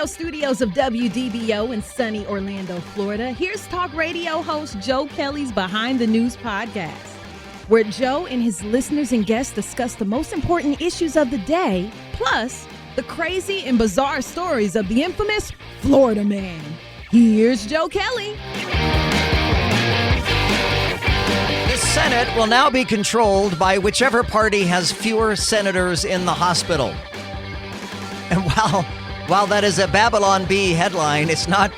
studios of WDBO in sunny Orlando, Florida, here's talk radio host Joe Kelley's Behind the News podcast, where Joe and his listeners and guests discuss the most important issues of the day, plus the crazy and bizarre stories of the infamous Florida man. Here's Joe Kelley. The Senate will now be controlled by whichever party has fewer senators in the hospital. And while that is a Babylon Bee headline, it's not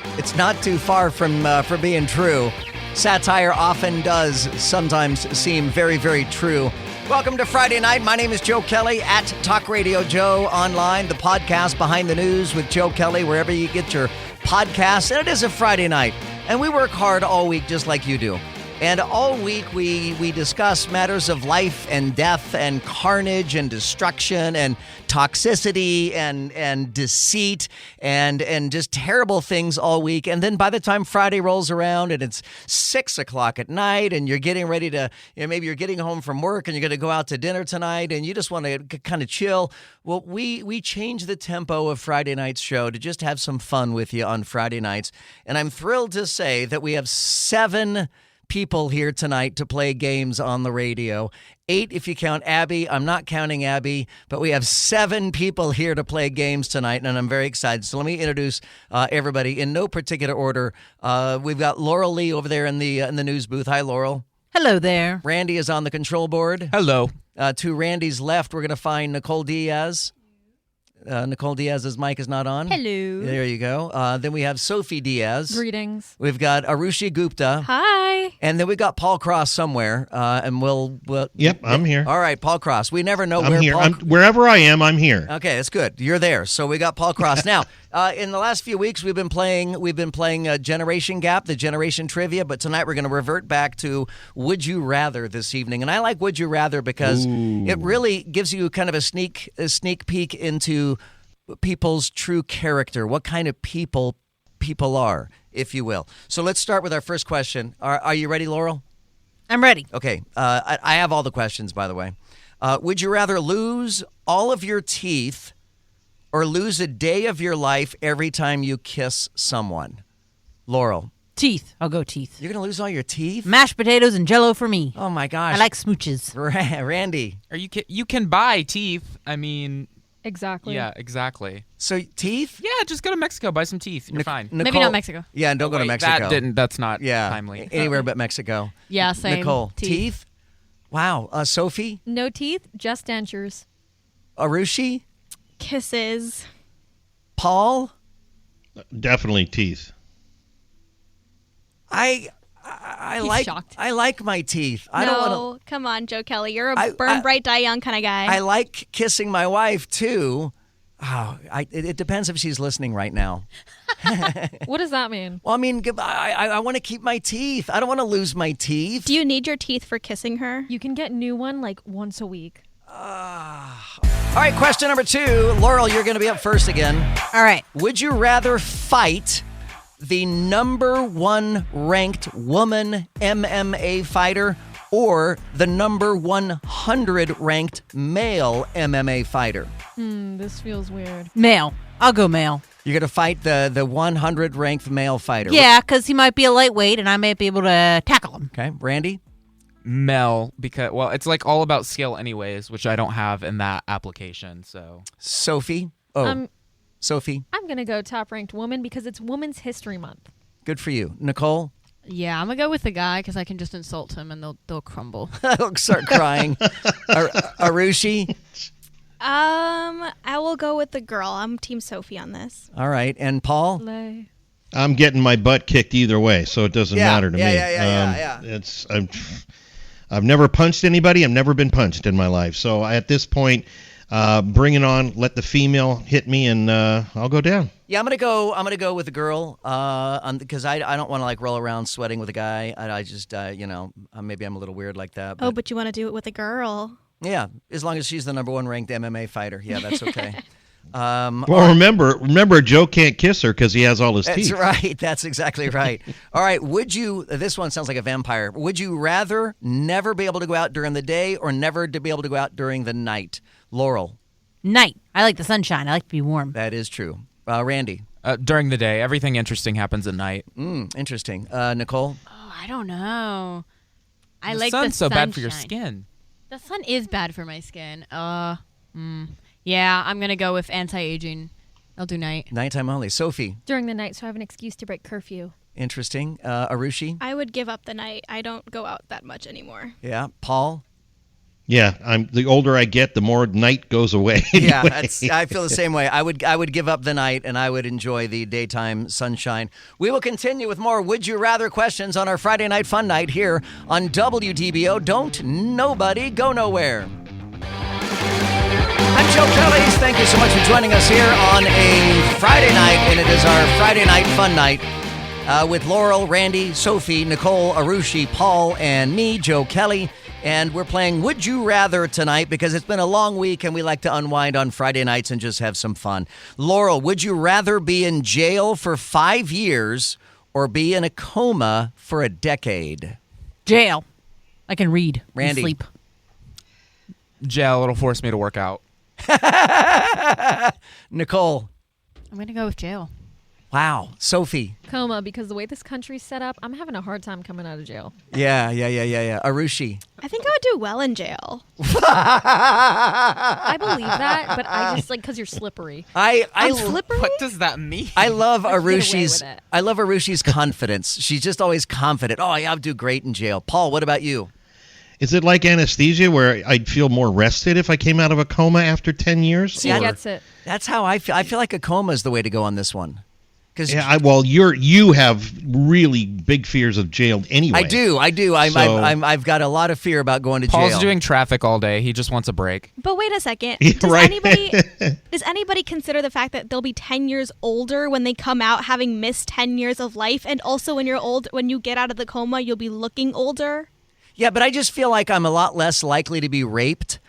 too far from being true. Satire often does sometimes seem very, very true. Welcome to Friday night. My name is Joe Kelley at Talk Radio Joe online, the podcast Behind the News with Joe Kelley, wherever you get your podcasts. And it is a Friday night, and we work hard all week just like you do. And all week we discuss matters of life and death and carnage and destruction and toxicity and deceit and just terrible things all week. And then by the time Friday rolls around and it's 6 o'clock at night and you're getting ready to, maybe you're getting home from work and you're going to go out to dinner tonight and you just want to kind of chill. Well, we change the tempo of Friday night's show to just have some fun with you on Friday nights. And I'm thrilled to say that we have 7 people here tonight to play games on the radio. 8 if you count Abby. I'm not counting Abby, but we have 7 people here to play games tonight, and I'm very excited. So let me introduce everybody in no particular order. We've got Laurel Lee over there in the news booth. Hi, Laurel. Hello there. Randy is on the control board. Hello. To Randy's left, we're going to find Nicole Diaz. Nicole Diaz's mic is not on. Hello. There you go. Then we have Sophie Diaz. Greetings. We've got Arushi Gupta. Hi. And then we got Paul Cross somewhere, and we'll. Yep, I'm here. All right, Paul Cross. We never know I'm where here. Paul. Wherever I am, I'm here. Okay, that's good. You're there. So we got Paul Cross. Now, in the last few weeks, we've been playing Generation Gap, the Generation Trivia, but tonight we're going to revert back to Would You Rather this evening. And I like Would You Rather because it really gives you kind of a sneak peek into people's true character, what kind of people are, if you will. So let's start with our first question. Are you ready, Laurel? I'm ready. Okay. I have all the questions, by the way. Would you rather lose all of your teeth or lose a day of your life every time you kiss someone? Laurel. Teeth. I'll go teeth. You're going to lose all your teeth? Mashed potatoes and Jell-O for me. Oh, my gosh. I like smooches. Randy. You can buy teeth. I mean... Exactly. Yeah, exactly. So teeth? Yeah, just go to Mexico, buy some teeth. You're fine. Nicole, Maybe not Mexico. Yeah, and don't go to Mexico. That's not timely. Anywhere but Mexico. Yeah, same. Nicole, teeth? Wow. Sophie? No teeth, just dentures. Arushi? Kisses. Paul? Definitely teeth. I He's like shocked. I like my teeth. I no, don't want come on, Joe Kelley. You're a burn bright, die young kind of guy. I like kissing my wife too. Oh, it depends if she's listening right now. What does that mean? Well, I mean, I want to keep my teeth. I don't want to lose my teeth. Do you need your teeth for kissing her? You can get new one like once a week. All right, question number 2. Laurel, you're going to be up first again. All right. Would you rather fight the number 1 ranked woman MMA fighter or the number 100 ranked male MMA fighter? This feels weird. Male. I'll go male. You're going to fight the 100 ranked male fighter. Yeah, because he might be a lightweight and I might be able to tackle him. Okay, Randy? Mel, because, well, it's like all about skill anyways, which I don't have in that application, so. Sophie? Sophie? I'm going to go top-ranked woman because it's Women's History Month. Good for you. Nicole? Yeah, I'm going to go with the guy because I can just insult him and they'll crumble. I'll start crying. Arushi? I will go with the girl. I'm Team Sophie on this. All right. And Paul? Lay. I'm getting my butt kicked either way, so it doesn't matter to me. Yeah. I've never punched anybody. I've never been punched in my life. So at this point, bring it on. Let the female hit me, and I'll go down. Yeah, I'm gonna go with the girl, because I don't want to like roll around sweating with a guy. I just maybe I'm a little weird like that. But you want to do it with a girl? Yeah, as long as she's the number 1 ranked MMA fighter. Yeah, that's okay. Well, remember, Joe can't kiss her because he has all his teeth. That's right. That's exactly right. All right. This one sounds like a vampire. Would you rather never be able to go out during the day or never to be able to go out during the night? Laurel. Night. I like the sunshine. I like to be warm. That is true. Randy. During the day. Everything interesting happens at night. Interesting. Nicole? Oh, I don't know. I The like sun's the so bad for your sunshine. skin. The sun is bad for my skin. Yeah, I'm gonna go with anti-aging. I'll do night. Nighttime only. Sophie? During the night, so I have an excuse to break curfew. Interesting. Arushi? I would give up the night. I don't go out that much anymore. Yeah. Paul? Yeah, the older I get, the more night goes away. Yeah, anyway. I feel the same way. I would give up the night, and I would enjoy the daytime sunshine. We will continue with more Would You Rather questions on our Friday Night Fun Night here on WDBO. Don't nobody go nowhere. I'm Joe Kelley. Thank you so much for joining us here on a Friday night, and it is our Friday Night Fun Night with Laurel, Randy, Sophie, Nicole, Arushi, Paul, and me, Joe Kelley. And we're playing Would You Rather tonight because it's been a long week and we like to unwind on Friday nights and just have some fun. Laurel, would you rather be in jail for 5 years or be in a coma for a decade? Jail. I can read. Randy. And sleep. Jail, it'll force me to work out. Nicole. I'm gonna go with jail. Wow. Sophie. Coma, because the way this country's set up, I'm having a hard time coming out of jail. Yeah. Arushi. I think I would do well in jail. I believe that, but I just like because you're slippery. I'm slippery? What does that mean? I love Let's get away Arushi's. with it. I love Arushi's confidence. She's just always confident. Oh, yeah, I'll do great in jail. Paul, what about you? Is it like anesthesia where I'd feel more rested if I came out of a coma after 10 years? She or- gets it. That's how I feel. I feel like a coma is the way to go on this one. Because Yeah, you have really big fears of jail anyway. I do. I've got a lot of fear about going to Paul's jail. doing traffic all day. He just wants a break. But wait a second. Yeah, Does right. anybody consider the fact that they'll be 10 years older when they come out having missed 10 years of life, and also when you get out of the coma, you'll be looking older? Yeah, but I just feel like I'm a lot less likely to be raped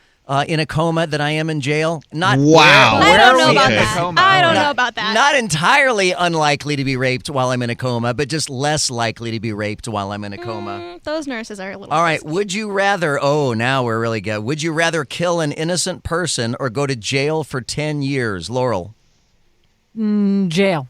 in a coma than I am in jail. Not Wow. I don't know Okay. about In a that. coma. I don't Not- know about that. Not entirely unlikely to be raped while I'm in a coma, but just less likely to be raped while I'm in a coma. Those nurses are a little. All right, risky. would you rather, now we're really good. Would you rather kill an innocent person or go to jail for 10 years? Laurel. Jail.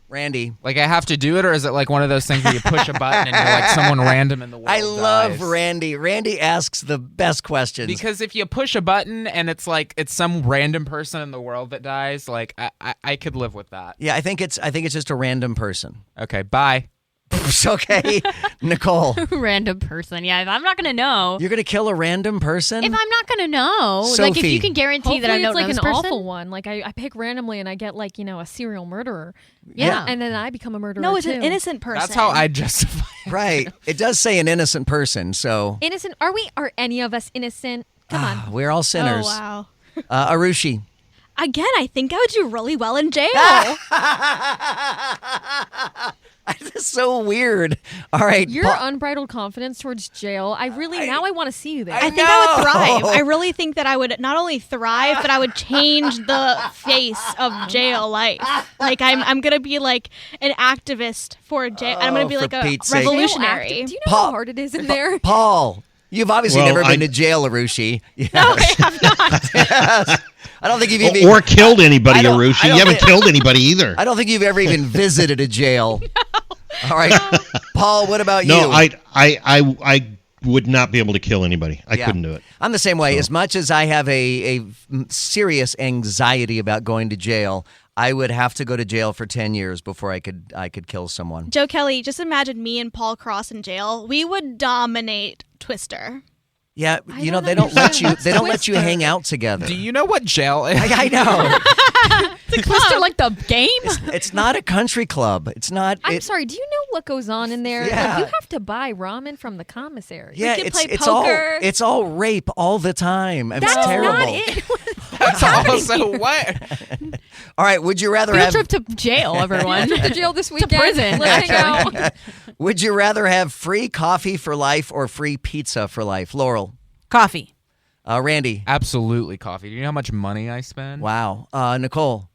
Randy. Like, I have to do it, or is it like one of those things where you push a button and you're like someone random in the world I love dies? Randy. Randy asks the best questions. Because if you push a button and it's like it's some random person in the world that dies, like I could live with that. Yeah, I think it's just a random person. Okay, bye. Okay, Nicole. Random person. Yeah, if I'm not gonna know. You're gonna kill a random person? If I'm not gonna know, like if Sophie. you can guarantee Hopefully that I it's don't like know this an person. awful one. Like I pick randomly and I get like a serial murderer. Yeah. And then I become a murderer. No, it's too. an innocent person. That's how I justify it. Right. It does say an innocent person, so Innocent? Are we? Are any of us innocent? Come on. we're all sinners. Oh wow. Arushi. Again, I think I would do really well in jail. This is so weird. All right. Your unbridled confidence towards jail. I want to see you there. I I think I would know. thrive. I really think that I would not only thrive, but I would change the face of jail life. Like I'm gonna be like an activist for jail. I'm gonna be for like a Pete's sake. revolutionary. Do you know Paul- how hard it is in there? Paul, you've obviously Well, never been I- to jail, Arushi. Yeah. No, I have not. I don't think you've even Or killed anybody, I don't- I Arushi. don't You haven't think- killed anybody either. I don't think you've ever even visited a jail. All right. Paul, what about you? No, I would not be able to kill anybody. I Yeah. couldn't do it. I'm the same way. So- As much as I have a serious anxiety about going to jail, I would have to go to jail for 10 years before I could kill someone. Joe Kelley, just imagine me and Paul Cross in jail. We would dominate Twister. Yeah, I you know don't they don't let you understand. they don't let you Twister. hang out together. Do you know what jail is? I know. Twister like the game. It's not a country club. It's not. I'm sorry. Do you know what goes on in there? Yeah. Like, you have to buy ramen from the commissary. Yeah, can it's play it's poker. all rape all the time. It's That's terrible. not it. That's also what? All right, would you rather Field have trip to jail, everyone. Trip to jail this weekend. prison, Let's hang out. Would you rather have free coffee for life or free pizza for life? Laurel. Coffee. Randy. Absolutely coffee. Do you know how much money I spend? Wow. Nicole.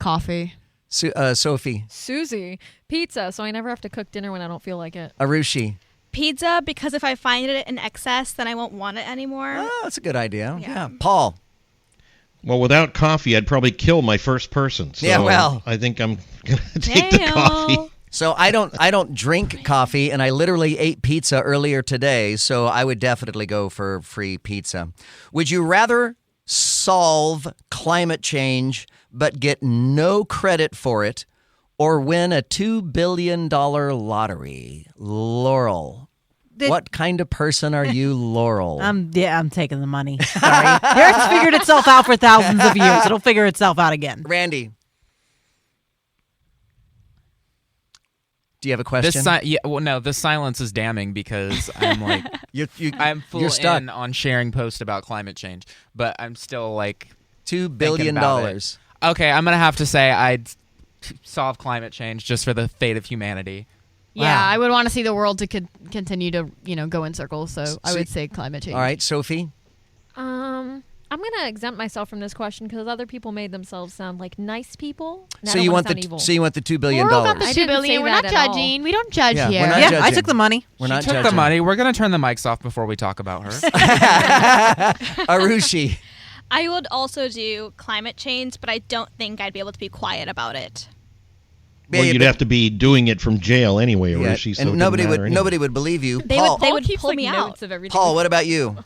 Coffee. Sophie. Susie, pizza, so I never have to cook dinner when I don't feel like it. Arushi. Pizza, because if I find it in excess, then I won't want it anymore. Oh, that's a good idea. Yeah. Paul. Well, without coffee, I'd probably kill my first person. So Yeah, well. I think I'm going to take the coffee. So I don't drink coffee, and I literally ate pizza earlier today, so I would definitely go for free pizza. Would you rather solve climate change but get no credit for it, or win a $2 billion lottery? Laurel. What kind of person are you, Laurel? I'm taking the money. Sorry. The Earth's figured itself out for thousands of years. It'll figure itself out again. Randy. Do you have a question? This silence is damning because I'm like, I'm full in on sharing posts about climate change, but I'm still like $2 billion. Okay, I'm gonna have to say I'd solve climate change just for the fate of humanity. Yeah, Wow. I would want to see the world to continue to go in circles. So I would say climate change. All right, Sophie. I'm gonna exempt myself from this question because other people made themselves sound like nice people. And I So don't you wanna want sound evil. the $2 billion? We're all about the I $2 didn't billion. say We're not that at all. judging. We don't judge Yeah, here. we're not Yeah, judging. I took the money. We're not Took judging. the money. We're gonna turn the mics off before we talk about her. Arushi. I would also do climate change, but I don't think I'd be able to be quiet about it. Well, you'd have to be doing it from jail anyway, Yeah, Arushi. So and it nobody didn't would matter anyway. believe you. They Paul, would keeps pull like me notes out. of everything. Paul, what about you?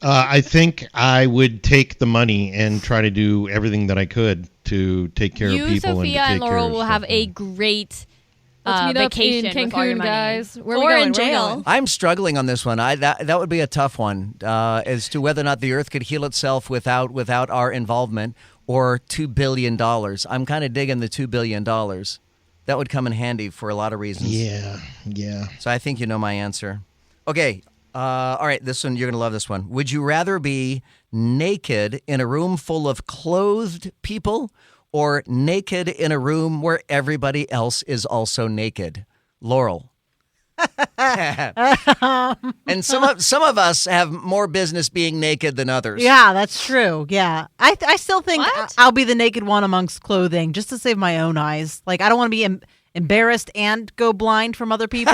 I think I would take the money and try to do everything that I could to take care of You, people. Sophia, and and to take care Laurel of will stuff. have a great Let's meet up vacation in with all your Cancun, money. guys. Where Or we going? in Where we jail. going? I'm struggling on this one. That would be a tough one as to whether or not the Earth could heal itself without our involvement, or $2 billion. I'm kind of digging the $2 billion. That would come in handy for a lot of reasons. Yeah. So I think you know my answer. Okay. All right. This one, you're going to love this one. Would you rather be naked in a room full of clothed people, or naked in a room where everybody else is also naked? Laurel. And some of us have more business being naked than others. Yeah, that's true. Yeah. I still think What? I'll be the naked one amongst clothing just to save my own eyes. Like, I don't want to be embarrassed and go blind from other people.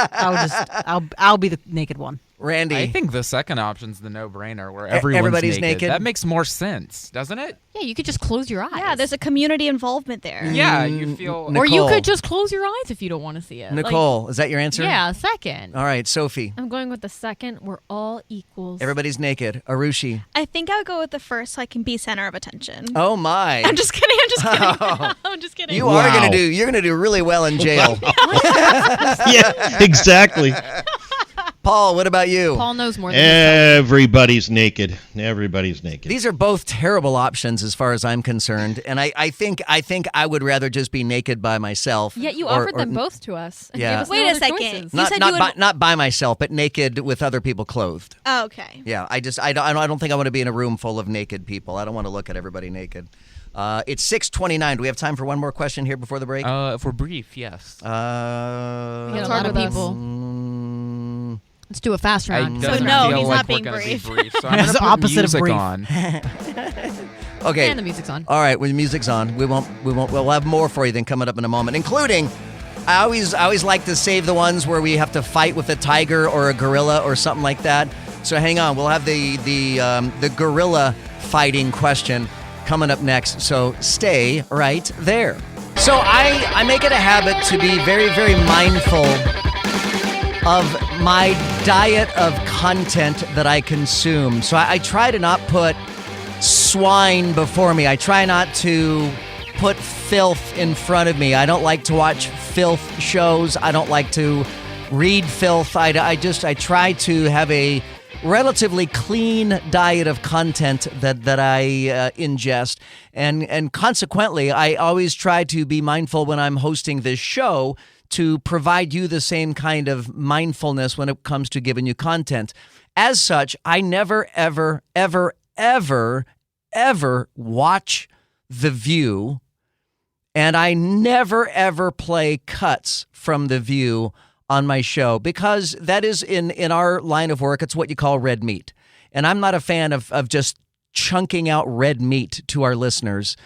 I'll be the naked one. Randy. I think the second option's the no-brainer, where everyone's everybody's naked. That makes more sense, doesn't it? Yeah, you could just close your eyes. Yeah, there's a community involvement there. Yeah, you feel. Nicole. Or you could just close your eyes if you don't want to see it. Nicole, is that your answer? Yeah, second. All right, Sophie. I'm going with the second. We're all equals. Everybody's naked. Arushi. I think I would go with the first so I can be center of attention. Oh my. I'm just kidding. I'm just kidding. You are Wow. you're gonna do really well in jail. Yeah, exactly. Paul, what about you? Paul knows more than Everybody's naked. Everybody's naked. These are both terrible options as far as I'm concerned, and I think I would rather just be naked by myself. Yet you or- offered or them both to us. And Yeah. gave us Wait no a other second. choices. You said Not by myself, but naked with other people clothed. Oh, okay. Yeah, I don't think I want to be in a room full of naked people. I don't want to look at everybody naked. It's 6:29. Do we have time for one more question here before the break? If we're brief, yes. We got a Talk lot of with us. people. Let's do a fast round. Doesn't no, feel he's like not we're being gonna brief. Be brief. So I'm It's gonna the put opposite of music brief. on. Okay. And the music's on. All right, when the music's on, we'll have more for you then coming up in a moment, including I always like to save the ones where we have to fight with a tiger or a gorilla or something like that. So hang on, we'll have the gorilla fighting question coming up next. So stay right there. So I make it a habit to be very, very mindful of my diet of content that I consume. So I try to not put swine before me. I try not to put filth in front of me. I don't like to watch filth shows. I don't like to read filth. I try to have a relatively clean diet of content that I ingest. And consequently, I always try to be mindful when I'm hosting this show to provide you the same kind of mindfulness when it comes to giving you content. As such, I never, ever, ever, ever, ever watch The View, and I never, ever play cuts from The View on my show, because that is in our line of work, it's what you call red meat. And I'm not a fan of just chunking out red meat to our listeners,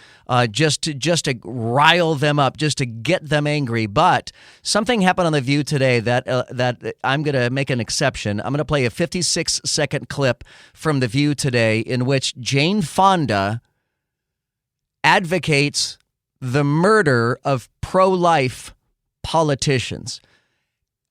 just to rile them up, just to get them angry. But something happened on The View today that I'm going to make an exception. I'm going to play a 56-second clip from The View today in which Jane Fonda advocates the murder of pro-life politicians.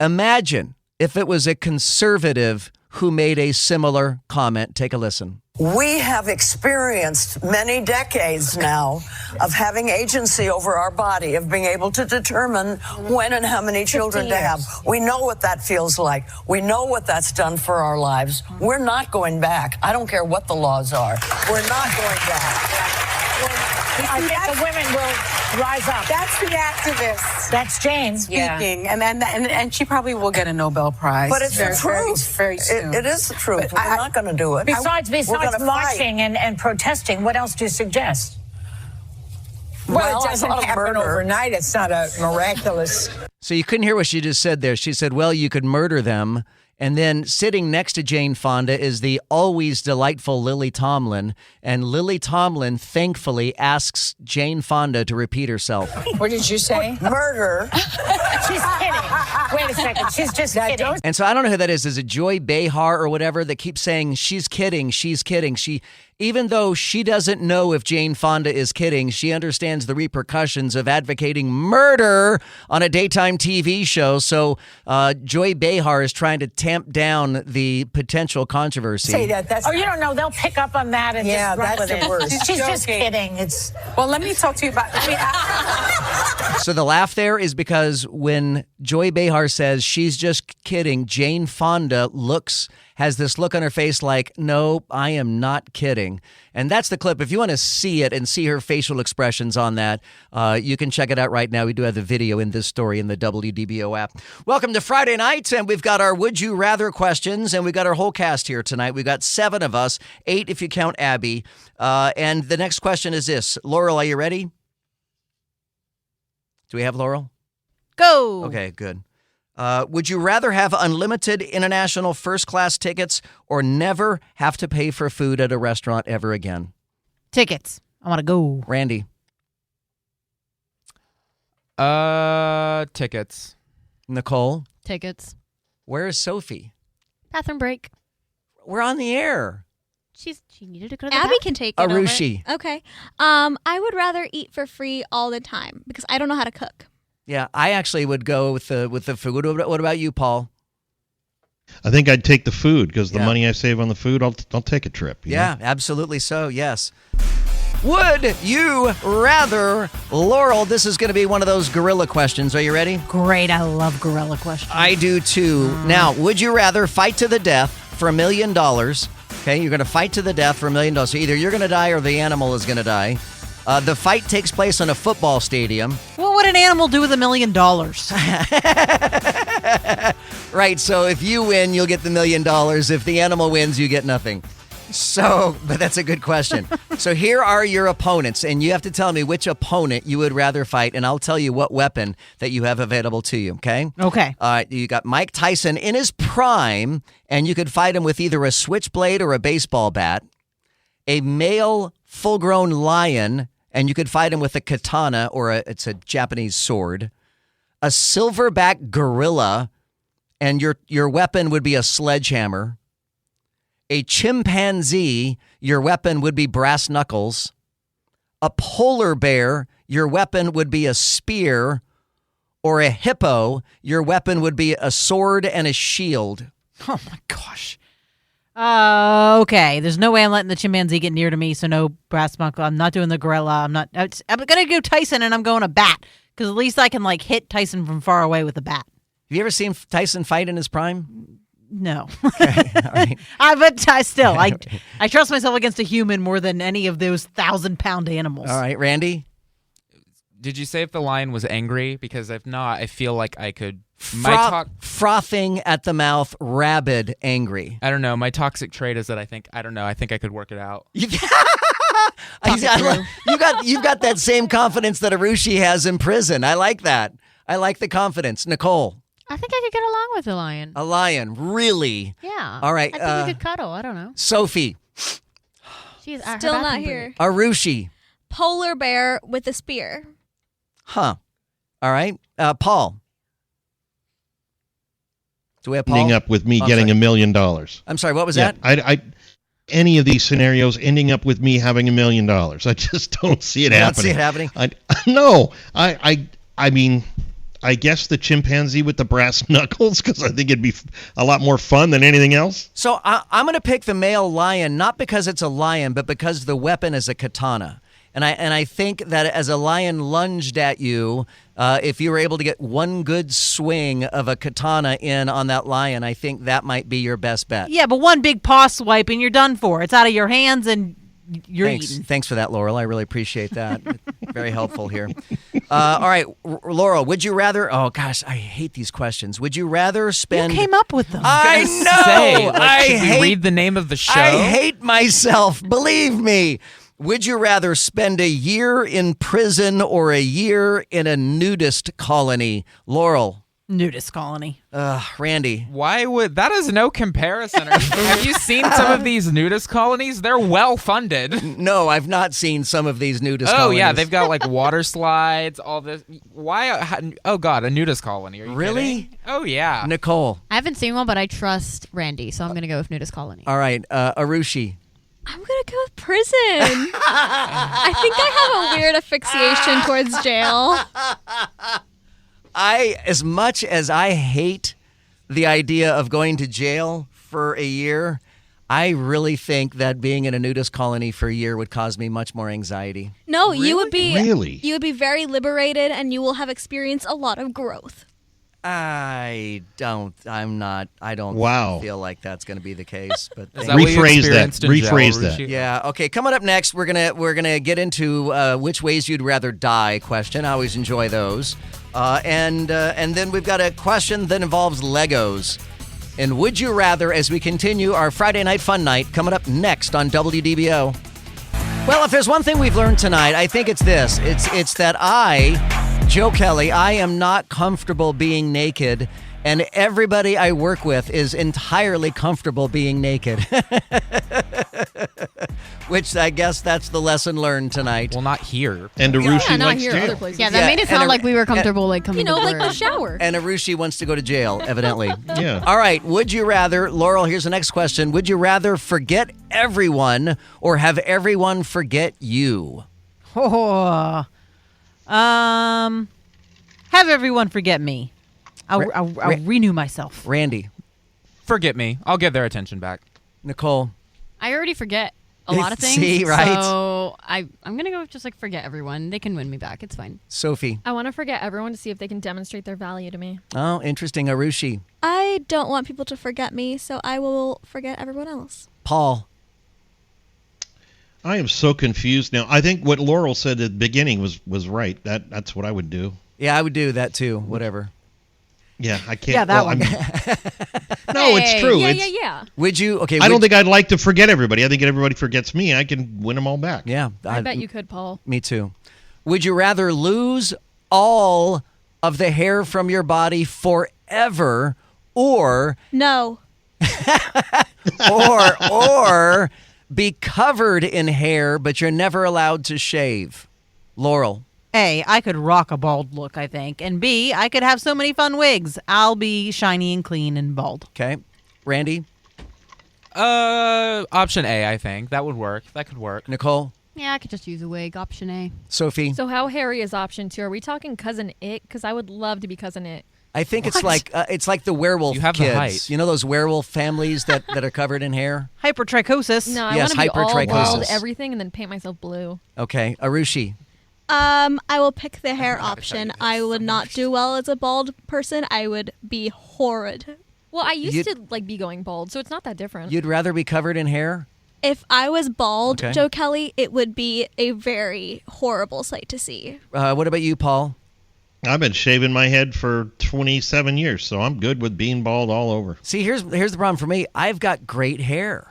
Imagine if it was a conservative who made a similar comment. Take a listen. We have experienced many decades now of having agency over our body, of being able to determine when and how many children to have. We know what that feels like. We know what that's done for our lives. We're not going back. I don't care what the laws are. We're not going back. I think the women will rise up. That's the activist. That's Jane speaking, and she probably will get a Nobel Prize. But it's the truth. Very soon. It is the truth. We're not going to do it. Besides marching and protesting, what else do you suggest? Well, it doesn't happen overnight. It's not a miraculous. So you couldn't hear what she just said there. She said, well, you could murder them. And then sitting next to Jane Fonda is the always delightful Lily Tomlin. And Lily Tomlin thankfully asks Jane Fonda to repeat herself. What did you say? Murder. She's kidding. Wait a second. She's just kidding. And so I don't know who that is. Is it Joy Behar or whatever that keeps saying, she's kidding, she's kidding. Even though she doesn't know if Jane Fonda is kidding, she understands the repercussions of advocating murder on a daytime TV show. So Joy Behar is trying to tamp down the potential controversy. Say that. You don't know. They'll pick up on that and just run with it. Worst. She's just kidding. Well, let me talk to you about. So the laugh there is because when Joy Behar says she's just kidding, Jane Fonda has this look on her face like, no, I am not kidding. And that's the clip. If you want to see it and see her facial expressions on that, you can check it out right now. We do have the video in this story in the WDBO app. Welcome to Friday night, and we've got our Would You Rather questions, and we've got our whole cast here tonight. We've got 7 of us, 8 if you count Abby. And the next question is this. Laurel, are you ready? Do we have Laurel? Go. Okay, good. Would you rather have unlimited international first-class tickets or never have to pay for food at a restaurant ever again? Tickets. I want to go. Randy? Tickets. Nicole? Tickets. Where is Sophie? Bathroom break. We're on the air. She needed to go to the Abby bathroom. can take it Arushi. over. Okay. I would rather eat for free all the time because I don't know how to cook. Yeah, I actually would go with the food. What about you, Paul? I think I'd take the food because the money I save on the food, I'll take a trip. You know? Absolutely so, yes. Would you rather, Laurel, this is going to be one of those gorilla questions. Are you ready? Great. I love gorilla questions. I do too. Now, would you rather fight to the death for $1 million? Okay, you're going to fight to the death for $1 million. So either you're going to die or the animal is going to die. The fight takes place in a football stadium. What would an animal do with $1 million? Right, so if you win, you'll get the $1 million. If the animal wins, you get nothing. So, but that's a good question. So here are your opponents, and you have to tell me which opponent you would rather fight, and I'll tell you what weapon that you have available to you, okay? Okay. You got Mike Tyson in his prime, and you could fight him with either a switchblade or a baseball bat. A male full-grown lion, and you could fight him with a katana or it's a Japanese sword. A silverback gorilla, and your weapon would be a sledgehammer. A chimpanzee, your weapon would be brass knuckles. A polar bear, your weapon would be a spear. Or a hippo, your weapon would be a sword and a shield. Oh, my gosh. Okay. There's no way I'm letting the chimpanzee get near to me, so no brass knuckle. I'm not doing the gorilla. I'm going to go Tyson, and I'm going a bat, because at least I can, hit Tyson from far away with a bat. Have you ever seen Tyson fight in his prime? No. Okay, all right. But I trust myself against a human more than any of those 1,000-pound animals. All right, Randy? Did you say if the lion was angry? Because if not, I feel like I could... Frothing at the mouth, rabid, angry. I don't know. My toxic trait is that I think I could work it out. You've got that same confidence that Arushi has in prison. I like that. I like the confidence. Nicole? I think I could get along with a lion. A lion, really? Yeah. All right. I think we could cuddle. I don't know. Sophie? She's Still not here. Arushi. Polar bear with a spear. Huh. All right. Paul. Do we have Paul? Ending up with me getting $1 million. I'm sorry, what was that? Any of these scenarios ending up with me having $1 million. I just don't see it happening. Don't see it happening? No. I mean, I guess the chimpanzee with the brass knuckles, because I think it'd be a lot more fun than anything else. So I'm going to pick the male lion, not because it's a lion, but because the weapon is a katana. And I think that as a lion lunged at you, if you were able to get one good swing of a katana in on that lion, I think that might be your best bet. Yeah, but one big paw swipe and you're done for. It's out of your hands and you're eating. Thanks for that, Laurel. I really appreciate that. Very helpful here. All right, Laurel, would you rather... Oh, gosh, I hate these questions. Would you rather spend... Who came up with them? I know! Should we read the name of the show? I hate myself. Believe me. Would you rather spend a year in prison or a year in a nudist colony? Laurel. Nudist colony. Randy. Why would... That is no comparison. Have you seen some of these nudist colonies? They're well funded. No, I've not seen some of these nudist colonies. Oh, yeah. They've got like water slides, all this. Why? Oh, God, a nudist colony. Are you really? kidding? Oh, yeah. Nicole. I haven't seen one, but I trust Randy, so I'm going to go with nudist colony. All right. Arushi. I'm going to go with prison. I think I have a weird asphyxiation towards jail. As much as I hate the idea of going to jail for a year, I really think that being in a nudist colony for a year would cause me much more anxiety. No, you would be Really? You would be very liberated, and you will have experienced a lot of growth. I don't Wow. feel like that's going to be the case. But Is that what you Rephrase that. experienced in jail, Rephrase that. Arushi? yeah, okay. Coming up next, we're gonna get into which ways you'd rather die question. I always enjoy those, and then we've got a question that involves Legos. And would you rather, as we continue our Friday night fun night, coming up next on WDBO. Well, if there's one thing we've learned tonight, I think it's this. It's that Joe Kelley, I am not comfortable being naked, and everybody I work with is entirely comfortable being naked. Which I guess that's the lesson learned tonight. Well, not here. And Arushi not likes here. jail. Other places. Yeah, that made it sound like we were comfortable coming to like work. the shower. And Arushi wants to go to jail, evidently. Yeah. All right. Would you rather, Laurel, here's the next question. Would you rather forget everyone or have everyone forget you? Oh, have everyone forget me. I'll renew myself. Randy. Forget me. I'll get their attention back. Nicole. I already forget a lot of things. See, right? So I'm going to go with just forget everyone. They can win me back. It's fine. Sophie. I want to forget everyone to see if they can demonstrate their value to me. Oh, interesting. Arushi. I don't want people to forget me, so I will forget everyone else. Paul. I am so confused now. I think what Laurel said at the beginning was right. That's what I would do. Yeah, I would do that too. Whatever. Yeah, I can't. Yeah, that one. No, it's true. Yeah. Would you? Okay. I don't think I'd like to forget everybody. I think if everybody forgets me, I can win them all back. Yeah. I bet you could, Paul. Me too. Would you rather lose all of the hair from your body forever or No. or be covered in hair but you're never allowed to shave? Laurel. A, I could rock a bald look, I think. And B, I could have so many fun wigs. I'll be shiny and clean and bald. Okay. Randy? Option A, I think. That would work. That could work. Nicole? Yeah, I could just use a wig. Option A. Sophie? So how hairy is option 2? Are we talking Cousin It? Because I would love to be Cousin It. I think it's like the werewolf You have the kids. height. You know those werewolf families that are covered in hair? Hypertrichosis. No, I Yes, want to be all hypertrichosis. bald, everything, and then paint myself blue. Okay. Arushi? I will pick the hair option. I would not do well as a bald person. I would be horrid. Well, I used to be going bald, so it's not that different. You'd rather be covered in hair? If I was bald, Okay. Joe Kelley, it would be a very horrible sight to see. What about you, Paul? I've been shaving my head for 27 years, so I'm good with being bald all over. See, here's the problem for me. I've got great hair.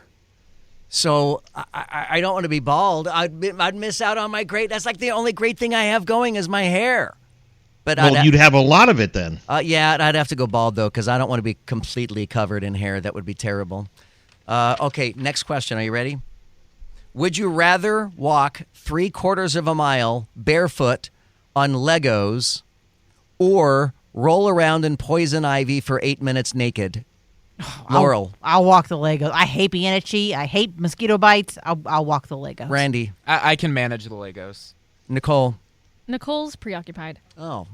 So I don't want to be bald. I'd miss out on my great. That's like the only great thing I have going is my hair. But Well, you'd have a lot of it then. yeah, I'd have to go bald though because I don't want to be completely covered in hair. That would be terrible. Okay, next question. Are you ready? Would you rather walk 3/4 of a mile barefoot on Legos or roll around in poison ivy for 8 minutes naked? Laurel. I'll walk the Legos. I hate being itchy. I hate mosquito bites. I'll walk the Legos. Randy. I can manage the Legos. Nicole. Nicole's preoccupied. Oh.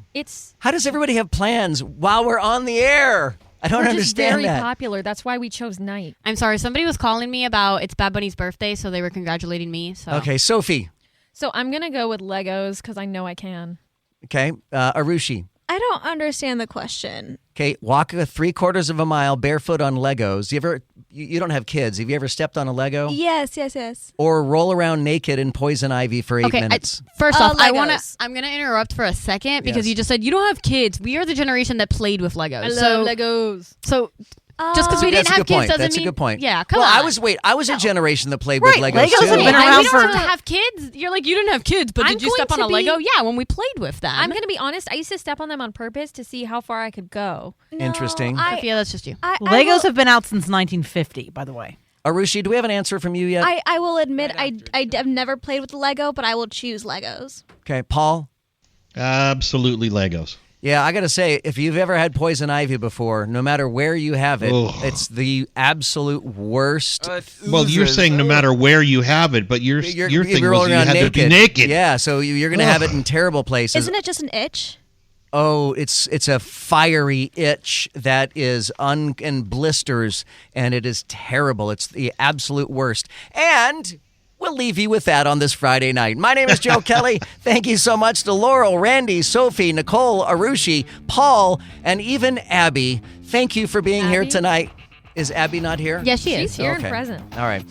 How does everybody have plans while we're on the air? I don't understand very that. popular. That's why we chose night. I'm sorry. Somebody was calling me about it's Bad Bunny's birthday, so they were congratulating me. So. Okay, Sophie. So I'm going to go with Legos because I know I can. Okay, Arushi. I don't understand the question. Okay, walk 3/4 of a mile barefoot on Legos. You don't have kids. Have you ever stepped on a Lego? Yes. Or roll around naked in poison ivy for 8 minutes? First off, Legos. I'm gonna interrupt for a second because Yes. you just said you don't have kids. We are the generation that played with Legos. I love Legos. So just because we That's didn't a have good kids point. doesn't That's mean a good point. Yeah, come well, on. I was a generation that played with Right, Legos Legos too. have been we around don't for- have to have kids. You're like, you didn't have kids, but I'm did you step going on a to be- Lego? Yeah, when we played with them. I'm going to be honest. I used to step on them on purpose to see how far I could go. Interesting. Sophia, that's just you. Legos have been out since 1950, by the way. Arushi, do we have an answer from you yet? I will admit I've never played with Lego, but I will choose Legos. Okay, Paul? Absolutely Legos. Yeah, I got to say, if you've ever had poison ivy before, no matter where you have it, Ugh. it's the absolute worst. Well, you're saying no matter where you have it, but your thing you're was rolling you around had to be naked. Yeah, so you're going to have it in terrible places. Isn't it just an itch? Oh, it's a fiery itch that is and blisters, and it is terrible. It's the absolute worst. And we'll leave you with that on this Friday night. My name is Joe Kelley. Thank you so much to Laurel, Randy, Sophie, Nicole, Arushi, Paul, and even Abby. Thank you for being here tonight. Is Abby not here? Yes, she is. She's here Okay. and present. All right.